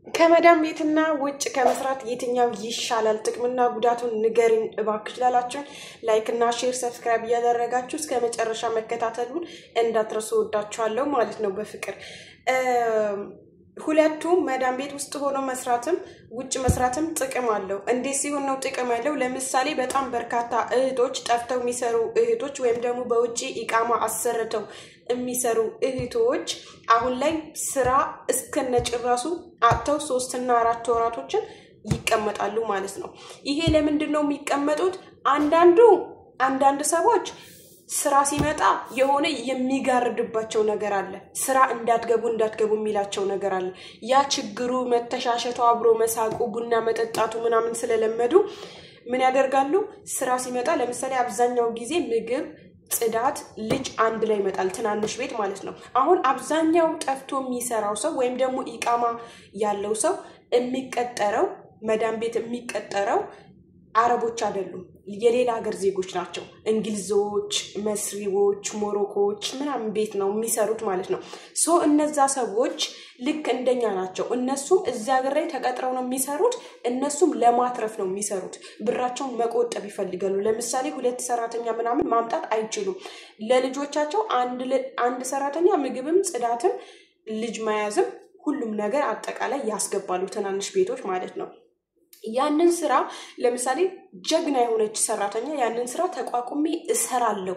ከመዳም ቤትና ውጭ ከመስራት የትኛው ይሻላል? ጥቅምና ጉዳቱን ንገሪን እባክሽ ላላችሁ ላይክ እና ሼር ሰብስክራይብ ያደረጋችሁ እስከ መጨረሻ መከታተሉን እንዳትረሱ ወዳችኋለሁ ማለት ነው በፍቅር ሁለቱም መዳም ቤት ውስጥ ሆኖ መስራትም ውጭ መስራትም ጥቅም አለው እንዴት ሲሆን ነው ጥቅም ያለው ለምሳሌ በጣም በርካታ እህቶች ጠፍተው የሚሰሩ እህቶች ወይም ደግሞ በውጪ ኢቃማ አሰርተው የሚሰሩ እህቶች አሁን ላይ ስራ እስከነጭራሱ አጥተው 3 እና 4 ወራቶችን ይቀመጣሉ ማለት ነው ይሄ ለምንድነው የሚቀመጡት አንዳንድ ሰዎች ስራ ሲመጣ የሆነ የሚጋርድባቸው ነገር አለ ስራ እንዳትገቡ የሚላቸው ነገር አለ ያ ችግሩ መተሻሸቱ አብሮ መሳቁ ቡና መጠጣቱ ምናምን ስለለመዱ ምን ያደርጋሉ ስራ ሲመጣ ለምሳሌ አብዛኛው ጊዜ ምግብ ጽዳት ልጅ አንድ ላይ ይመጣል ትናንሽ ቤት ማለት ነው አሁን አብዛኛው ጠፍቶ የሚሰራው ሰው ወይም ደግሞ ኢቃማ ያለው ሰው የሚቀጠረው መዳም ቤት የሚቀጠረው አረቦች አይደሉም የሌላ ሀገር ዜጎች ናቸው እንግሊዞች መስሪዎች ሞሮኮዎች ምናምን ቤት ነው የሚሰሩት ማለት ነው ሶ እነዛ ሰዎች ልክ እንደኛ ናቸው እነሱም እዛ ሀገር ላይ ተቀጥረው ነው የሚሰሩት እነሱም ለማትረፍ ነው የሚሰሩት ብራቸውን መቆጠብ ይፈልጋሉ ለምሳሌ 2 ሰራተኛ ምናምን ማምጣት አይችሉም ለልጆቻቸው አንድ ሰራተኛ ምግብም ጽዳትም ልጅ መያዝም ሁሉም ነገር አጠቃላይ ያስገባሉ ትናንሽ ቤቶች ማለት ነው ያንን ስራ ለምሳሌ ጀግና የሆነች ሰራተኛ ያንን ስራ ተቋቁሜ እሰራለሁ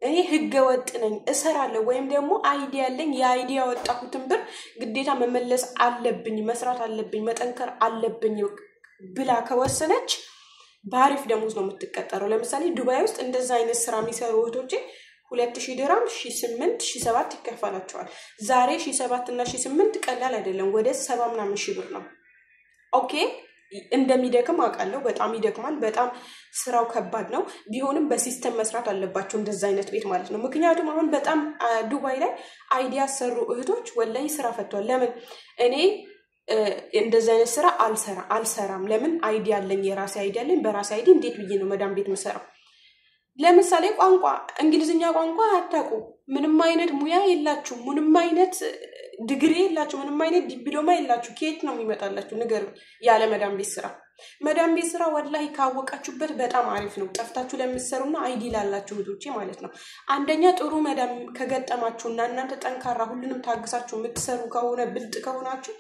እኔ ህገ ወጥ ነኝ እሰራለሁ ወይም ደግሞ አይዲያ አለኝ የአይዲያ ወጣሁትን ብር ግዴታ መመለስ አለብኝ መስራት አለብኝ መጠንከር አለብኝ ብላ ከወሰነች ባሪፍ ደሞዝ ነው የምትቀጠረው ለምሳሌ ዱባይ ውስጥ እንደዛ አይነት ስራ የሚሰሩ እህቶች 2000 ድርሃም 1008 1007 ይከፈላቸዋል ዛሬ 1007 እና 1008 ቀላል አይደለም ወደ 70 ምናምን ሺህ ብር ነው ኦኬ እንደሚደክም አቃለው በጣም ይደክማል በጣም ስራው ከባድ ነው ቢሆንም በሲስተም መስራት አለባቸው እንደዛ አይነት ቤት ማለት ነው ምክንያቱም አሁን በጣም ዱባይ ላይ አይዲያ ሰሩ እህቶች ወላይ ስራ ፈቷል ለምን እኔ እንደዛ አይነት ስራ አልሰራም ለምን አይዲያ አለኝ የራሴ አይዲያ አለኝ በራሴ አይዲ እንዴት ብዬ ነው መዳም ቤት መሰራው ለምሳሌ ቋንቋ እንግሊዝኛ ቋንቋ አታቁ ምንም አይነት ሙያ የላችሁ ምንም አይነት ዲግሪ የላችሁ ምንም አይነት ዲፕሎማ የላችሁ ከየት ነው የሚመጣላችሁ ነገር ያለ መዳም ቤት ስራ ወላሂ ካወቃችሁበት በጣም አሪፍ ነው ጠፍታችሁ ለምትሰሩና አይዲ ላላችሁ እህቶቼ ማለት ነው አንደኛ ጥሩ መዳም ከገጠማችሁና እናንተ ጠንካራ ሁሉንም ታግሳችሁ የምትሰሩ ከሆነ ብልጥ ከሆናችሁ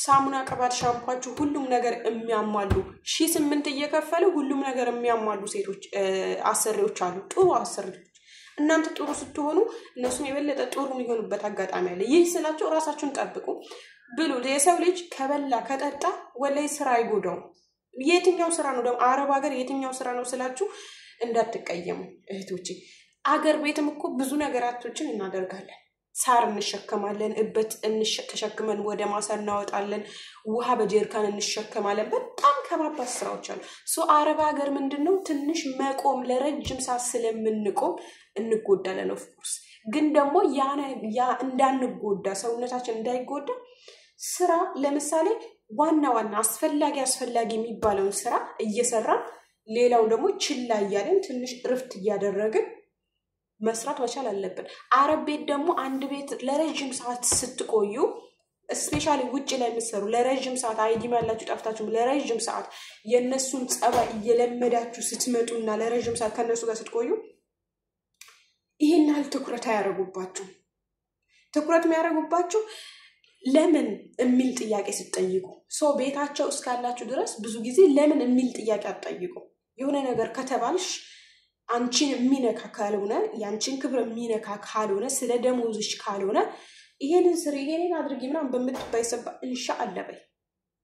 ሳሙና ቅባት ሻምፖአችሁ ሁሉም ነገር የሚያሟሉ 1008 እየከፈሉ ሁሉም ነገር የሚያሟሉ ሴቶች አሰሪዎች አሉ ጥሩ አሰሪዎች እናንተ ጥሩ ስትሆኑ እነሱም የበለጠ ጥሩ የሚሆኑበት አጋጣሚ አለ ይህ ስላችሁ ራሳችሁን ጠብቁ ብሉ የሰው ልጅ ከበላ ከጠጣ ወላይ ስራ አይጎዳው የትኛው ስራ ነው ደግሞ አረብ ሀገር የትኛው ስራ ነው ስላችሁ እንዳትቀየሙ እህቶቼ አገር ቤትም እኮ ብዙ ነገራቶችን እናደርጋለን ሳር እንሸከማለን እበት ተሸክመን ወደ ማሳ እናወጣለን ውሃ በጀርካን እንሸከማለን በጣም ከባባስ ስራዎች አሉ ሶ አረብ ሀገር ምንድነው ትንሽ መቆም ለረጅም ሰዓት ስለምንቆም እንጎዳለን ኦፍ ኮርስ ግን ደግሞ ያ እንዳንጎዳ ሰውነታችን እንዳይጎዳ ስራ ለምሳሌ ዋና አስፈላጊ የሚባለው ስራ እየሰራ ሌላው ደግሞ ችላ ያለን ትንሽ ርፍት ያደረግን መስራት መቻል አለብን አረብ ቤት ደግሞ አንድ ቤት ለረጅም ሰዓት ስትቆዩ ስፔሻሊ ውጭ ላይ መስሩ ለረጅም ሰዓት አይዲ ማላችሁ ጠፍታችሁ ለረጅም ሰዓት የነሱን ጸባይ እየለመዳችሁ ስትመጡና ለረጅም ሰዓት ከነሱ ጋር ስትቆዩ ይሄን ትኩረት ያያረጉባችሁ ትኩረት የሚያረጉባችሁ ለምን የሚል ጥያቄ ስትጠይቁ ሶ ቤታቸው እስካላችሁ ድረስ ብዙ ጊዜ ለምን የሚል ጥያቄ አትጠይቁ የሆነ ነገር ከተባልሽ አንቺን የሚነካ ካልሆነ ያንቺን ክብር የሚነካ ካልሆነ ስለ ደሞዝሽ ካልሆነ ይሄንን ስሪ ይሄንን አድርጊ ምናምን በመጥባይሰባ ኢንሻአላህ በይ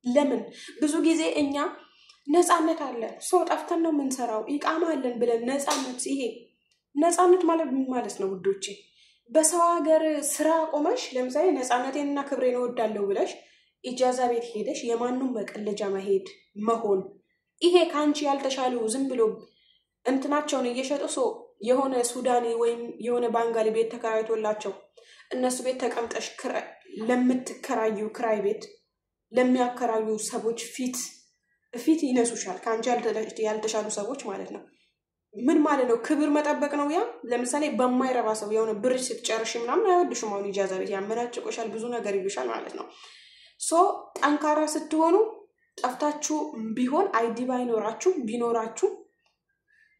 ለምን ብዙ ጊዜ እኛ ነፃነት አለ ሶ ጠፍተን ነው የምንሰራው ኢቃማ አለን ብለን ነፃነት ማለት ነው ውዶቼ በሰው ሀገር ስራ ቆመሽ ለምሳሌ ነፃነቴንና ክብሬን ወዳለው ብለሽ ኢጃዛ ቤት ሄደሽ የማንንም በቀለጃ መሆን ይሄ ካንቺ ያልተሻሉ ዝም ብሎ እንትናቸውን እየሸጡ የሆነ ሱዳኒ ወይም የሆነ ባንጋሊ ቤት ተከራይቶላቸው እነሱ ቤት ተቀምጠሽ ለምትከራዩ ክራይ ቤት ለሚያከራዩ ሰዎች ፊት ይነሱሻል ካንቺ ያልተሻሉ ሰዎች ማለት ነው ምን ማለት ነው ክብር መጠበቅ ነው ያ ለምሳሌ በማይረባ ሰው የሆነ ብር ስትጨርሽ ምናምን አይወድሽም አሁን ኢጃዛ ቤት ያመናጭቆሻል ብዙ ነገር ይሉሻል ማለት ነው ሶ ጠንካራ ስትሆኑ ጠፍታችሁ ቢሆን አይዲ ባይኖራችሁ ቢኖራችሁ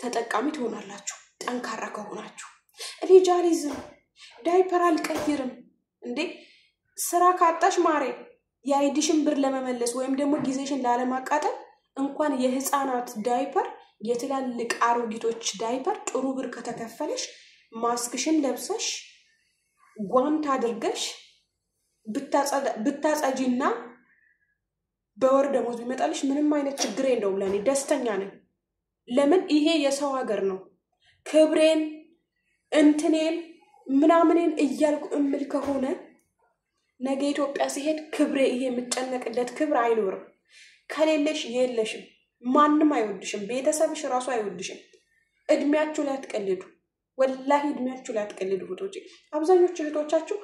ተጠቃሚ ትሆናላችሁ ጠንካራ ከሆናችሁ። እኔ ጃሊዝም ዳይፐር አልቀይርም እንዴ ስራ ካጣሽ ማሬ የአይዲሽን ብር ለመመለስ ወይም ደግሞ ጊዜሽን ላለማቃጠል እንኳን የህፃናት ዳይፐር የትላልቅ አሮጊቶች ዳይፐር ጥሩ ብር ከተከፈለሽ ማስክሽን ለብሰሽ ጓንት አድርገሽ ብታጸጂና በወር ደሞዝ ቢመጣልሽ ምንም አይነት ችግር የለውም ለኔ ደስተኛ ነኝ። ለምን ይሄ የሰው ሀገር ነው። ክብሬን እንትኔን ምናምኔን እያልኩ እምል ከሆነ ነገ ኢትዮጵያ ሲሄድ ክብሬ ይሄ የምጨነቅለት ክብር አይኖርም። ከሌለሽ የለሽም ማንንም አይወድሽም ቤተሰብሽ ራሱ አይወድሽም። እድሜያችሁ ላይ አትቀልዱ ወላሂ እድሜያችሁ ላይ አትቀልዱ እህቶቼ። አብዛኞቹ እህቶቻችሁ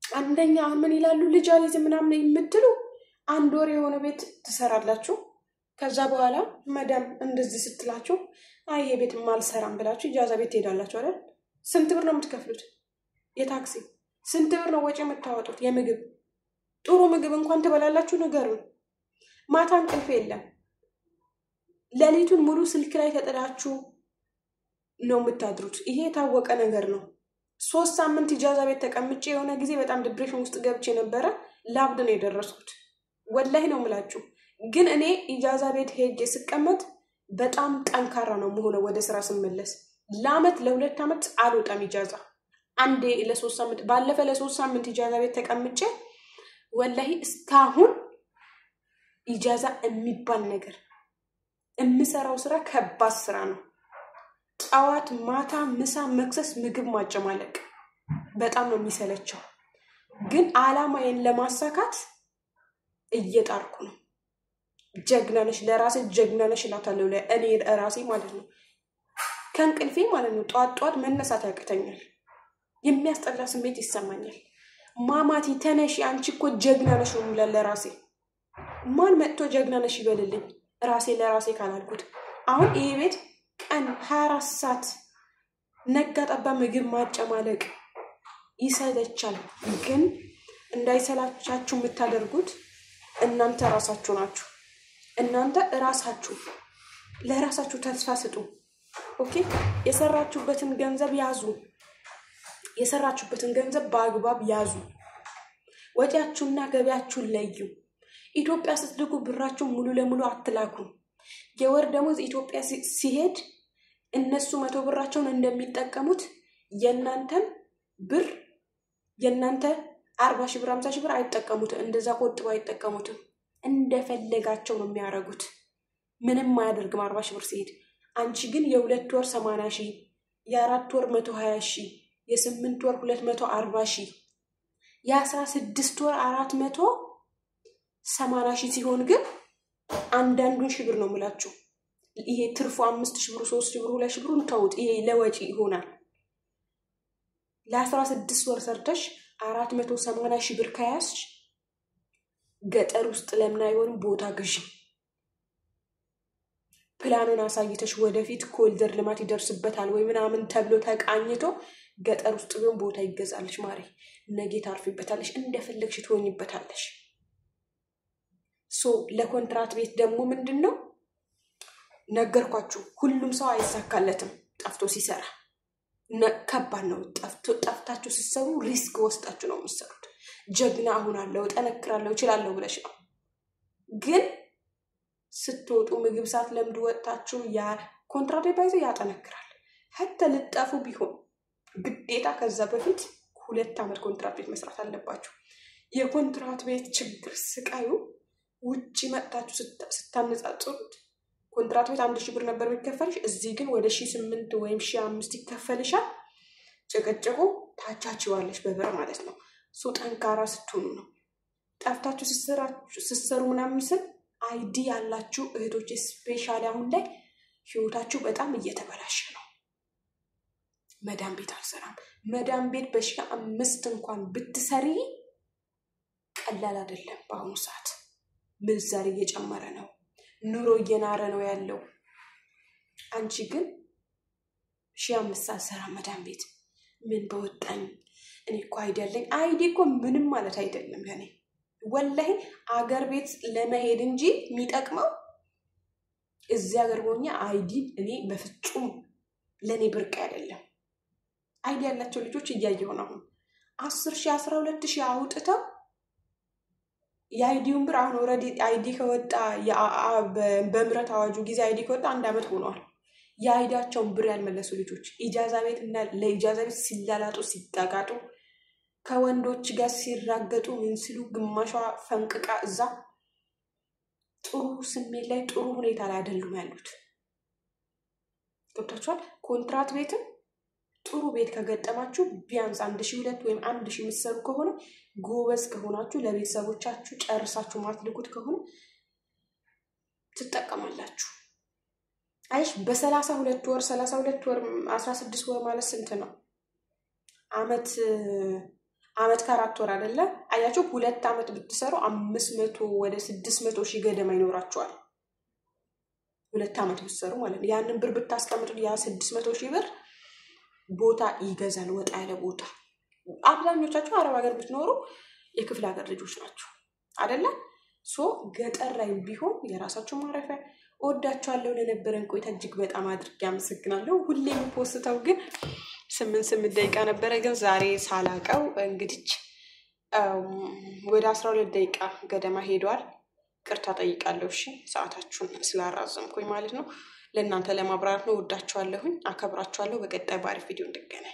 አንደኛ ምን ይላሉ ልጅ አለኝ ምናምን የምትሉ አንድ ወር የሆነ ቤት ትሰራላችሁ ከዛ በኋላ መዳም እንደዚህ ስትላችሁ አይ የቤት ማልሰራም ብላችሁ ኢጃዛ ቤት ትሄዳላችሁ አይደል? ስንት ብር ነው የምትከፍሉት? የታክሲ ስንት ብር ነው ወጪ የምታወጡት? የምግብ ጥሩ ምግብ እንኳን ትበላላችሁ ነገር ነው። ማታ እንቅልፍ የለም። ሌሊቱን ሙሉ ስልክ ላይ ተጠዳችሁ ነው የምታድሩት። ይሄ የታወቀ ነገር ነው። 3 ሳምንት ኢጃዛ ቤት ተቀምጬ የሆነ ጊዜ በጣም ዲፕሬሽን ውስጥ ገብቼ ነበር። ላብድ ነው የደረስኩት ወላሂ ነው የምላችሁ። ግን እኔ ኢጃዛ ቤት ሄጄ ስቀመጥ በጣም ጠንካራ ነው መሆነ ወደ ስራ ስመለስ ለአመት ለ2 አመት አልወጣም ኢጃዛ። አንዴ ለ3 ሳምንት ባለፈ ለ3 ሳምንት ኢጃዛ ቤት ተቀምጬ ወላሂ እስካሁን ኢጃዛ የሚባል ነገር እምሰራው ስራ ከባድ ስራ ነው። ጠዋት ማታ ምሳ መክሰስ ምግብ ማጨማለቅ በጣም ነው የሚሰለቸው። ግን አላማዬን ለማሳካት እየጣርኩ ነው። ጀግና ነሽ ለራሴ ጀግና ነሽ እላታለሁ ለእኔ ራሴ ማለት ነው። ከእንቅልፌ ማለት ነው ጧት መነሳት ያቅተኛል። የሚያስጠላ ስሜት ይሰማኛል። ማማቲ ተነሺ አንቺ እኮ ጀግና ነሽ ነው የምለው ለራሴ። ማን መጥቶ ጀግና ነሽ ይበልልኝ ራሴ ለራሴ ካላልኩት። አሁን ይሄ ቤት ቀን 24 ሰዓት ነጋ ጠባ ምግብ ማጨማለቅ ይሰለቻል። ግን እንዳይሰላቻችሁ የምታደርጉት እናንተ ራሳችሁ ናችሁ። እናንተ ራሳችሁ ለራሳችሁ ተስፋ ስጡ። ኦኬ የሰራችሁበትን ገንዘብ ያዙ። የሰራችሁበትን ገንዘብ በአግባብ ያዙ። ወጪያችሁና ገቢያችሁን ለዩ። ኢትዮጵያ ስትልኩ ብራችሁ ሙሉ ለሙሉ አትላኩ። የወር ደሞዝ ኢትዮጵያ ሲሄድ እነሱ 100 ብራቸውን እንደሚጠቀሙት የናንተን ብር የናንተ 40 ሺህ ብር 50 ሺህ ብር አይጠቀሙት። እንደዛ ቆጥበው አይጠቀሙትም። እንደፈለጋቸው ነው የሚያረጉት። ምንም ማያደርግም 40 ሺህ ብር ሲሄድ። አንቺ ግን የ2 ወር 80 ሺህ የ4 ወር 120 ሺህ የ8 ወር 240 ሺህ የ16 ወር 480 ሺህ ሲሆን ግን አንዳንዱን ሺህ ብር ነው የምላችሁ። ይሄ ትርፉ 5 ሺህ ብር 3 ሺህ ብር 2 ሺህ ብር ተውት። ይሄ ለወጪ ይሆናል። ለ16 ወር ሰርተሽ 480 ሺህ ብር ከያዝሽ ገጠር ውስጥ ለምን አይሆንም ቦታ ግዢ። ፕላኑን አሳይተሽ ወደፊት ኮሪደር ልማት ይደርስበታል ወይ ምናምን ተብሎ ተቃኝቶ ገጠር ውስጥ ቢሆን ቦታ ይገዛልሽ ማሪ። ነገ ታርፊበታለሽ እንደፈለግሽ ትሆኝበታለሽ። ሶ ለኮንትራት ቤት ደግሞ ምንድነው ነገርኳችሁ። ሁሉም ሰው አይሳካለትም ጠፍቶ ሲሰራ። ከባድ ነው። ጠፍታችሁ ሲሰሩ ሪስክ ወስዳችሁ ነው የምትሰሩት። ጀግና አሁናለሁ ጠነክራለሁ እችላለሁ ብለሽ ነው። ግን ስትወጡ ምግብ ሰዓት ለምዱ ወጣችሁ ያ ኮንትራት ባይዘ ያጠነክራል። ሀtta ልጣፉ ቢሆን ግዴታ ከዛ በፊት 2 አመት ኮንትራት ቤት መስራት አለባችሁ። የኮንትራት ቤት ችግር ስቃዩ ውጪ መጣችሁ ስታነጻጽሩት ኮንትራት ቤት 1000 ብር ነበር የሚከፈልሽ እዚህ ግን ወደ 1800 ወይም 1500 ይከፈልሻል። ጨቀጨቁ ታቻችዋለሽ በብር ማለት ነው። ሶ ጠንካራ ስትሆኑ ነው። ጠፍታችሁ ሲሰሩ ምናምን ስል አይዲ ያላችሁ እህቶች ስፔሻሊ አሁን ላይ ህይወታችሁ በጣም እየተበላሸ ነው። መዳም ቤት አልሰራም። መዳም ቤት በ5 እንኳን ብትሰሪ ቀላል አይደለም በአሁኑ ሰዓት። ምንዛሬ እየጨመረ ነው። ኑሮ እየናረ ነው ያለው። አንቺ ግን 5 ሰዓት ሰራ መዳም ቤት ምን በወጣኝ እኔ እኮ አይደለኝ አይዲ እኮ ምንም ማለት አይደለም ለኔ ወላሂ አገር ቤት ለመሄድ እንጂ የሚጠቅመው እዚህ ሀገር ሆኜ አይዲ እኔ በፍጹም ለኔ ብርቅ አይደለም አይዲ ያላቸው ልጆች እያየሁ ነው 10,000 12,000 አውጥተው የአይዲውን ብር አሁን ኦሬዲ አይዲ ከወጣ በምረት አዋጁ ጊዜ አይዲ ከወጣ 1 አመት ሆኗል የአይዳቸውን ብር ያልመለሱ ልጆች ኢጃዛ ቤትና ለኢጃዛ ቤት ሲላላጡ ሲጣጋጡ ከወንዶች ጋር ሲራገጡ ምን ሲሉ ግማሿ ፈንቅቃ እዛ ጥሩ ስሜት ላይ ጥሩ ሁኔታ ላይ አይደሉም ያሉት ገብታችኋል ኮንትራት ቤትም ጥሩ ቤት ከገጠማችሁ ቢያንስ 1,200 ወይም 1,000 ምሰሩ ከሆነ ጎበዝ ከሆናችሁ ለቤተሰቦቻችሁ ጨርሳችሁ ማትልኩት ከሆነ ትጠቀማላችሁ አይሽ በ32 ወር 32 ወር 16 ወር ማለት ስንት ነው አመት ከ4 ወር አይደለ አያችሁ 2 አመት ብትሰሩ 500 ወደ 600 ሺህ ገደማ ይኖራችኋል 2 አመት ብትሰሩ ማለት ነው ያንን ብር ብታስቀምጡ ያ 600 ሺህ ብር ቦታ ይገዛል ወጣ ያለ ቦታ አብዛኞቻችሁ አረብ ሀገር ብትኖሩ የክፍለ ሀገር ልጆች ናችሁ አይደለ ሶ ገጠር ላይ ቢሆን የራሳችሁ ማረፊያ ወዳችኋለሁ ለነበረን ቆይታ እጅግ በጣም አድርጌ አመሰግናለሁ ሁሌም ፖስተው ግን 8 ደቂቃ ነበር ግን ዛሬ ሳላቀው እንግዲህ ወደ 12 ደቂቃ ገደማ ሄዷል ቅርታ ጠይቃለሁ እሺ ሰዓታችሁን ስላራዘምኩኝ ማለት ነው ለእናንተ ለማብራራት ነው ወዳችኋለሁ አከብራችኋለሁ በቀጣይ ባሪፍ ቪዲዮ እንገናኝ